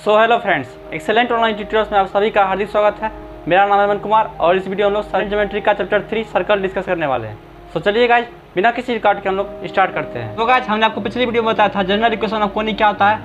So hello friends, excellent online tutorials में आप सभी का हार्दिक स्वागत है। मेरा नाम है अमन कुमार और इस वीडियो में हम लोग सर्कल ज्योमेट्री का चैप्टर 3 सर्कल डिस्कस करने वाले हैं। सो चलिए गाइज, बिना किसी रिकॉर्ड के हम लोग स्टार्ट करते हैं। तो गाइज, हमने आपको पिछली वीडियो में बताया था जनरल इक्वेशन ऑफ कोनिक क्या होता है,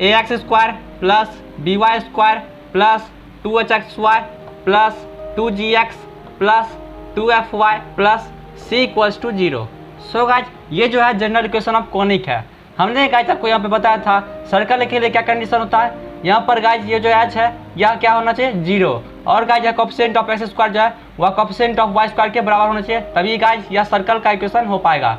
ax² plus by² plus 2hxy plus 2gx plus 2fy plus c = 0। So guys, ये जो है जनरल इक्वेशन ऑफ कोनिक है। हमने गाइज आपको यहाँ पे बताया था सर्कल के लिए क्या कंडीशन होता है। यहाँ पर गाइज ये जो एच है यह क्या होना चाहिए, 0। और गाइज यह कोएफिशिएंट ऑफ x² जो है वह कोएफिशिएंट ऑफ y² के बराबर होना चाहिए, तभी गाइज यह सर्कल का इक्वेशन हो पाएगा।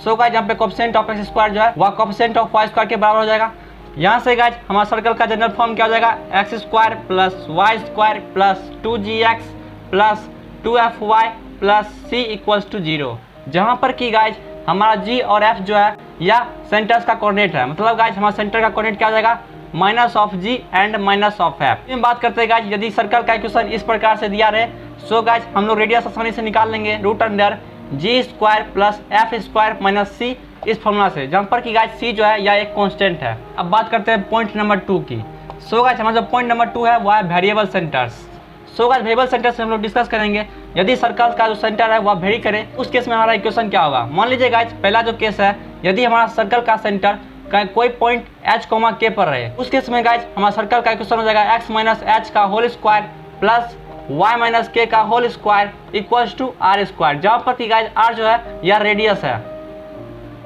सो गाइज यहाँ पे कोएफिशिएंट ऑफ x² जो है वह कोएफिशिएंट ऑफ y² के बराबर हो जाएगा। यहाँ से गाइज हमारा सर्कल का जनरल फॉर्म क्या हो जाएगा, x² plus y² plus 2gx plus 2fy plus c = 0। जहाँ पर कि गाइज हमारा g और f जो है या सेंटर्स का कोऑर्डिनेट है, मतलब गाइज हमारा सेंटर का कोऑर्डिनेट क्या हो जाएगा, -g एंड -f। हम बात करते हैं गाइज, यदि सर्कल का इक्वेशन इस प्रकार से दिया रहे, सो गाइज हम लोग रेडियस आसानी से निकाल लेंगे √g² प्लस f² - c इस फॉर्मूला से, जहाँ पर कि गाइज c जो है यह एक कांस्टेंट है। अब बात करते हैं पॉइंट नंबर 2 की। सो गाइज हमारा जो पॉइंट नंबर 2 है वह है variable centres. So guys variable centre से हम लोग डिस्कस करेंगे, यदि सर्कल का जो सेंटर है वह वेरी करे उस केस में हमारा इक्वेशन क्या होगा। मान लीजिए गाइज पहला जो केस है, यदि हमारा सर्कल का सेंटर का कोई पॉइंट h, k पर रहे, उस केस में गाइज हमारा सर्कल का इक्वेशन हो जाएगा x - h का whole square plus y - k का होल स्क्वायर = r², जहाँ पर कि गाइज r जो है यह रेडियस है।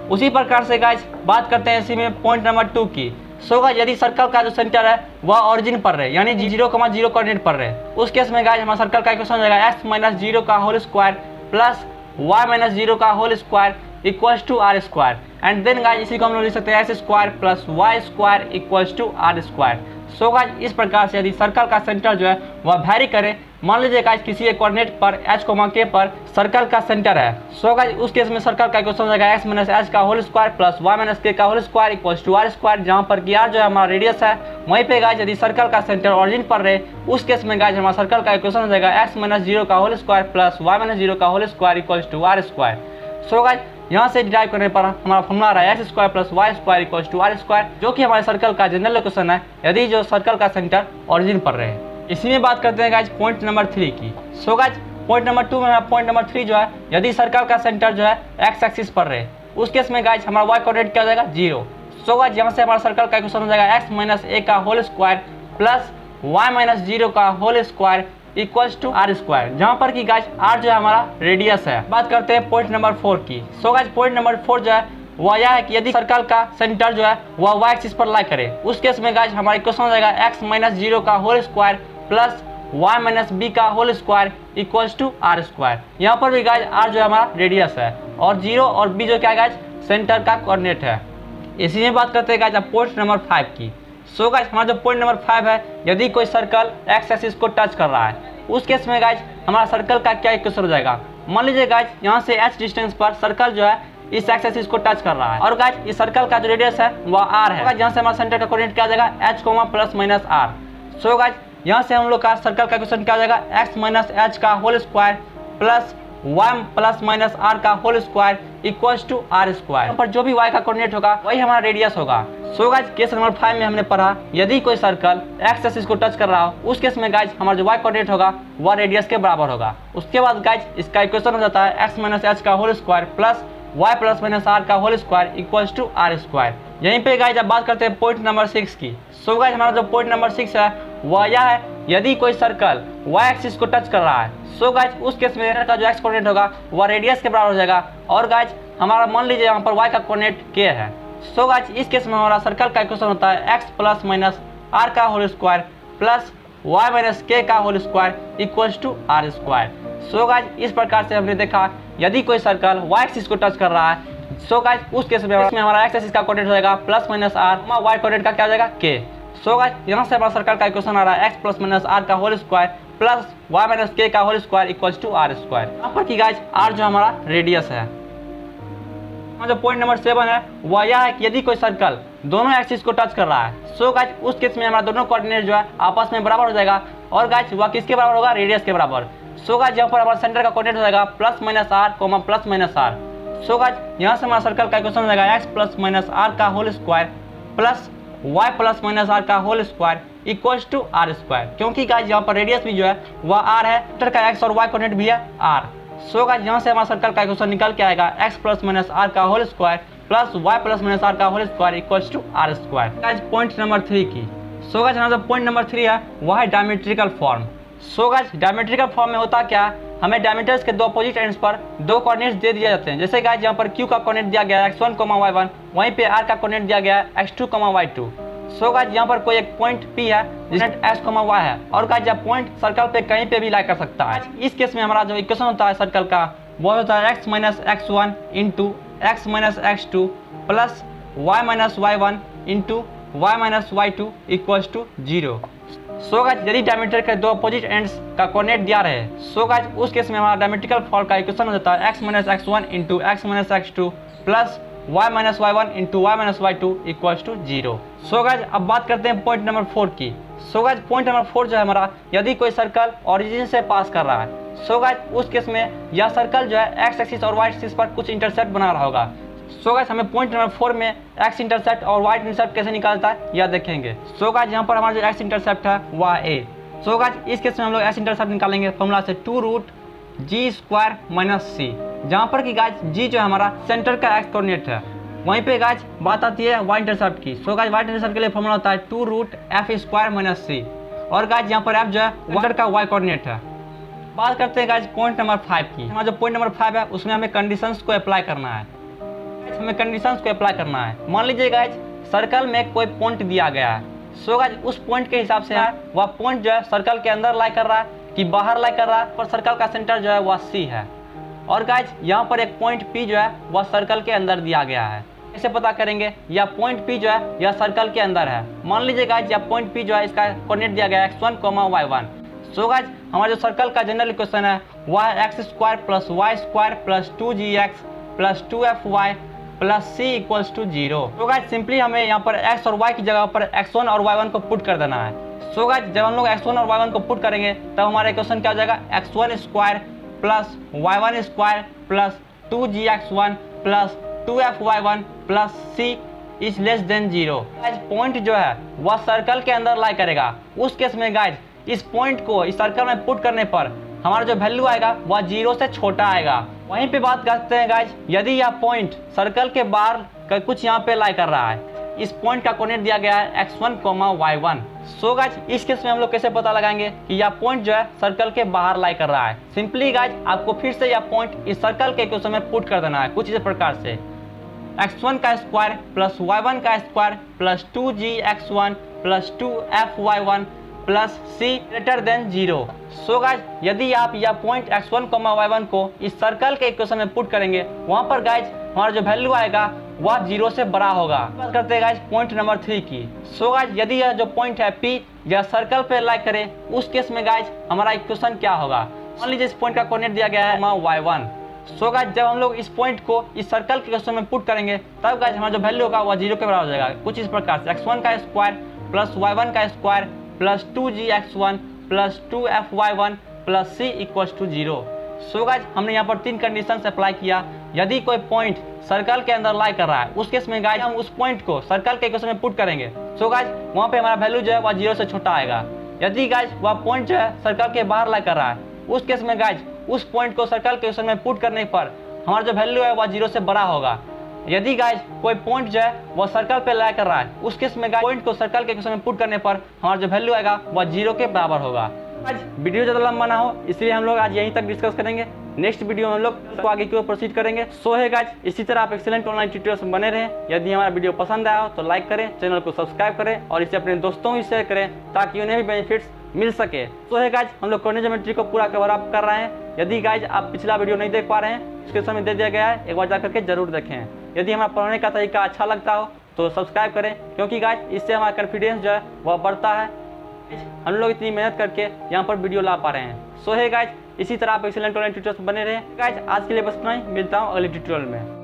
उसी प्रकार से गाइज बात करते हैं इसी में पॉइंट नंबर 2 की। सो गाइज यदि सर्कल का जो सेंटर है वह ऑरिजिन पर रहे, यानी 0,0 कोऑर्डिनेट पर रहे, उस केस में गाइज हमारा सर्कल का इक्वेशन हो जाएगा x - 0 का होल स्क्वायर प्लस y - 0 का whole square = r²। And then guys इसी को हम लोग लिख सकते हैं x² plus y² = r²। So guys इस प्रकार से यदि सर्कल का सेंटर जो है वह वैरी करे, मान लीजिए गाइज किसी एक कोऑर्डिनेट पर h, k पर सर्कल का सेंटर है, सो गाइज उस केस में सर्कल का इक्वेशन हो जाएगा x - h का whole square plus y - k का होल स्क्वायर = r², जहाँ पर कि r जो है हमारा रेडियस है। वहीं पे गाइज यदि सर्कल का सेंटर ऑरिजिन पर रहे, उस केस में गाइज हमारा सर्कल का इक्वेशन हो जाएगा x - 0 का होल स्क्वायर प्लस y - 0 का whole square = r²। So guys यहाँ से डिराइव करने पर हमारा फॉर्मूला आ रहा है x² प्लस y² = r², जो कि हमारे सर्कल का जनरल इक्वेशन है यदि जो सर्कल का सेंटर ऑरिजिन पर रहे। इसी में बात करते हैं गाइज पॉइंट नंबर 3 की। सो गाइज पॉइंट नंबर 2 में पॉइंट नंबर 3 जो है, यदि सर्कल का सेंटर जो है x एक्सिस पर रहे, उस केस में गाइज हमारा y कोऑर्डिनेट क्या हो जाएगा, 0। सो गाइज यहाँ से हमारा सर्कल का इक्वेशन हो जाएगा x - a का होल स्क्वायर प्लस y - 0 का होल स्क्वायर = r², जहाँ पर कि गाइज r जो है हमारा रेडियस है। बात करते हैं पॉइंट नंबर 4 की। सो गाइज पॉइंट नंबर 4 जो है वह यह है कि यदि सर्कल का सेंटर जो है वह y एक्सिस पर लाई करे, उस केस में गाइज हमारा इक्वेशन हो जाएगा x - 0 का whole square plus y - b का होल स्क्वायर = r²। यहाँ पर भी गाइज r जो है हमारा रेडियस है और 0 और b जो क्या गाइज सेंटर का कोऑर्डिनेट है। इसी में बात करते हैं गाइज पॉइंट नंबर 5 की। सो गाइज हमारा जो पॉइंट नंबर 5 है, यदि कोई सर्कल x एक्सिस को टच कर रहा है, उस केस में गाइज हमारा सर्कल का क्या इक्वेशन हो जाएगा। मान लीजिए गाइज यहाँ से h डिस्टेंस पर सर्कल जो है इस x एक्सिस को टच कर रहा है और गाइज इस सर्कल का जो रेडियस है वह r है। यहाँ से हमारा सेंटर का कोऑर्डिनेट क्या हो जाएगा, h, ±r। सो गाइज यहाँ से हम लोग का सर्कल का इक्वेशन क्या हो जाएगा, x - h का whole square plus y ± r का होल स्क्वायर = r²। यहाँ पर जो भी y का कोऑर्डिनेट होगा वही हमारा रेडियस होगा। सो गाइज केस नंबर 5 में हमने पढ़ा, यदि कोई सर्कल x एक्सिस को टच कर रहा हो, उस केस में गाइज हमारा जो y कोऑर्डिनेट होगा वह रेडियस के बराबर होगा। उसके बाद गाइज इसका इक्वेशन हो जाता है x - h का whole square plus y ± r का होल स्क्वायर = r²। यहीं पे गाइज अब बात करते हैं पॉइंट नंबर 6 की। सो गाइज हमारा जो पॉइंट नंबर 6 है वह यह है, यदि कोई सर्कल y एक्सिस को टच कर रहा है, सो गाइज उस केस में का जो x कोऑर्डिनेट होगा वह रेडियस के बराबर हो जाएगा। और गाइज हमारा मान लीजिए यहाँ पर y का कोऑर्डिनेट k है, सो गाइज इस केस में हमारा सर्कल का इक्वेशन होता है x ± r का whole square plus y - k का whole square = r²। So guys इस प्रकार से हमने देखा, यदि कोई सर्कल y एक्सिस को टच कर रहा है, सो गाइज उस केस में हमारा x एक्सिस का कोऑर्डिनेट हो जाएगा +- r, y कोऑर्डिनेट का क्या हो जाएगा, k। सो गाइज यहाँ से हमारा सर्कल का इक्वेशन आ रहा है x ± r का whole square plus y - k का होल स्क्वायर = r²। यहाँ पर कि गाइज r जो हमारा रेडियस है। जो पॉइंट नंबर 7 है वह यह है कि यदि कोई सर्कल दोनों एक्सिस को टच कर रहा है, सो गाइज उस केस में हमारा दोनों कोऑर्डिनेट जो है आपस में बराबर हो जाएगा। और गाइज वह किसके बराबर होगा, रेडियस के बराबर। सो गाइज यहाँ पर हमारा सेंटर का कोऑर्डिनेट हो जाएगा +- r, +- r। सो गाइज यहाँ से हमारा सर्कल का इक्वेशन हो जाएगा x ± r का whole square plus y plus minus R का whole square equals to R square, क्योंकि गाइज यहाँ पर रेडियस भी जो है वह आर है, वेक्टर का एक्स और वाई कोऑर्डिनेट भी है आर। सो गाइज यहाँ से हमारा सर्कल का इक्वेशन निकल के आएगा एक्स प्लस माइनस आर का whole square plus Y plus minus R का whole square equals to R square. Guys point number 3 की। सो गाइज हमारा जो पॉइंट नंबर 3 है वह है diametrical form. So guys diametrical form में होता क्या है, हमें डायमीटर्स के दो अपोजिट एंड्स पर दो कोऑर्डिनेट्स दे दिए जाते हैं। जैसे गाइज यहाँ पर q का कोऑर्डिनेट दिया गया है x1, y1, वहीं पे r का कोऑर्डिनेट दिया गया है x2, y2। सो गाइज यहाँ पर कोई एक पॉइंट P है जिसमें x, y है, और गाइज यह पॉइंट सर्कल पे कहीं पे भी लाई कर सकता है। इस केस में हमारा जो इक्वेशन होता है सर्कल का वो होता है x minus x1 into x minus x2 plus y minus y1 into y minus y2 equals to 0। So guys यदि डायमीटर के दो अपोजिट एंड्स का कोऑर्डिनेट दिया रहे, सो गाइज उस केस में हमारा डायमेट्रिकल फॉर्म का इक्वेशन हो जाता है x minus x1 into x minus x2 plus y minus y1 into y minus y2 equals to 0। So guys अब बात करते हैं पॉइंट नंबर 4 की। सो गाइज पॉइंट नंबर 4 जो है हमारा, यदि कोई सर्कल ओरिजिन से पास कर रहा है, सो गाइज उस केस में यह सर्कल जो है एक्स एक्सिस और वाई एक्सिस पर कुछ इंटरसेप्ट बना रहा होगा। सो गाइज हमें पॉइंट नंबर 4 में एक्स इंटरसेप्ट और वाई इंटरसेप्ट कैसे निकालता है यह देखेंगे। सो गाइज यहाँ पर हमारा जो एक्स इंटरसेप्ट है वह ए। सो गाइज इस केस में हम लोग एक्स इंटरसेप्ट निकालेंगे फॉर्मूला से 2 रूट जी स्क्वायर माइनस सी, जहाँ पर कि गाइज जी जो है हमारा सेंटर का एक्स कोऑर्डिनेट है। वहीं पे गाइज बात आती है वाई इंटरसेप्ट की। सो गाइज वाई इंटरसेप्ट के लिए फॉर्मूला होता है 2 रूट एफ स्क्वायर माइनस सी, और गाइज यहाँ पर एफ जो है सेंटर का वाई कोऑर्डिनेट है। बात करते हैं गाइज पॉइंट नंबर 5 की। हमारा जो पॉइंट नंबर 5 है उसमें हमें कंडीशंस को अप्लाई करना है। हमें कंडीशंस को अप्लाई करना है। मान लीजिए गाइज सर्कल में कोई पॉइंट दिया गया है। सो गाइज उस पॉइंट के हिसाब से है वह पॉइंट जो है सर्कल के अंदर लाई कर रहा है कि बाहर लाई कर रहा है, और सर्कल का सेंटर जो है वह सी है। और गाइज यहाँ पर एक पॉइंट पी जो है वह सर्कल के अंदर दिया गया है। कैसे पता करेंगे यह पॉइंट पी जो है यह सर्कल के अंदर है। मान लीजिए गाइज यह पॉइंट पी जो है इसका कोऑर्डिनेट दिया गया है x1, y1। सो गाइज हमारा जो सर्कल का जनरल इक्वेशन है वह है x square plus y square plus 2gx plus 2fy plus c equals to 0। तो गाइज सिंपली हमें यहाँ पर x और y की जगह पर x1 और y1 को पुट कर देना है। सो गाइज जब हम लोग x1 और y1 को पुट करेंगे तब हमारा इक्वेशन क्या हो जाएगा, x1 square plus y1 square plus 2gx1 plus 2fy1 plus c is less than 0। Guys point जो है वह सर्कल के अंदर लाई करेगा। उस केस में गाइज इस पॉइंट को इस सर्कल में पुट करने पर हमारा जो वैल्यू आएगा वह 0 से छोटा आएगा। वहीं पे बात करते हैं गाइज यदि यह पॉइंट सर्कल के बाहर कुछ यहाँ पे लाई कर रहा है, इस पॉइंट का कोऑर्डिनेट दिया गया है x1, y1। सो गाइज इस केस में हम लोग कैसे पता लगाएंगे कि यह पॉइंट जो है सर्कल के बाहर लाई कर रहा है। सिंपली गाइज आपको फिर से यह पॉइंट इस सर्कल के इक्वेशन में पुट कर देना है कुछ इस प्रकार से, x1 का स्क्वायर प्लस y1 का square plus 2gx1 plus 2fy1 plus c greater than 0। So guys यदि आप यह पॉइंट x1, y1 को इस सर्कल के इक्वेशन में पुट करेंगे, वहां पर गाइज हमारा जो वैल्यू आएगा वह 0 से बड़ा होगा। बात करते हैं गाइज पॉइंट नंबर 3 की। सो गाइज यदि यह जो पॉइंट है P यह सर्कल पे लाई करे, उस केस में गाइज हमारा इक्वेशन क्या होगा। मान लीजिए इस पॉइंट का कोऑर्डिनेट दिया गया है y1। सो गाइज जब हम लोग इस पॉइंट को इस सर्कल के इक्वेशन में पुट करेंगे तब गाइज हमारा जो वैल्यू होगा वह 0 के बराबर हो जाएगा कुछ इस प्रकार से, x1 का स्क्वायर प्लस y1 का square plus 2gx1 plus 2fy1 plus c equals to 0। So guys हमने यहाँ पर 3 कंडीशन अप्लाई किया। यदि कोई पॉइंट सर्कल के अंदर लाई कर रहा है, उस केस में गाइज हम उस पॉइंट को सर्कल के इक्वेशन में पुट करेंगे। सो गाइज वहाँ पे हमारा वैल्यू जो है वह 0 से छोटा आएगा। यदि गाइज वह पॉइंट जो है सर्कल के बाहर लाई कर रहा है, उस केस में गाइज उस पॉइंट को सर्कल के इक्वेशन में पुट करने पर हमारा जो वैल्यू है वह 0 से बड़ा होगा। यदि गाइज कोई पॉइंट जो है वह सर्कल पे लाई कर रहा है, उस केस में गाइज पॉइंट को सर्कल के इक्वेशन में पुट करने पर हमारा जो वैल्यू आएगा वह 0 के बराबर होगा। आज वीडियो ज़्यादा लंबा ना हो इसलिए हम लोग आज यहीं तक डिस्कस करेंगे। नेक्स्ट वीडियो में हम लोग आगे की ओर प्रोसीड करेंगे। सो है गाइज इसी तरह आप एक्सीलेंट ऑनलाइन ट्यूटोरियल्स में बने रहें। यदि हमारा वीडियो पसंद आया हो तो लाइक करें, चैनल को सब्सक्राइब करें और इसे अपने दोस्तों भी शेयर करें ताकि उन्हें भी बेनिफिट्स मिल सके। सो है गाइज हम लोग कोऑर्डिनेट ज्योमेट्री को पूरा कवर अप कर रहे हैं। यदि गाइज आप पिछला वीडियो नहीं देख पा रहे हैं, डिस्क्रिप्शन में दे दिया गया है, एक बार जाकर के जरूर देखें। यदि हमारा पढ़ने का तरीका अच्छा लगता हो तो सब्सक्राइब करें, क्योंकि गाइज इससे हमारा कॉन्फिडेंस जो है वह बढ़ता है। हम लोग इतनी मेहनत करके यहाँ पर वीडियो ला पा रहे हैं। सो है गाइज इसी तरह आप एक्सीलेंट ऑनलाइन ट्यूटोरियल्स बने रहे। गाइज आज के लिए बस इतना ही, मिलता हूँ अगले ट्यूटोरियल में।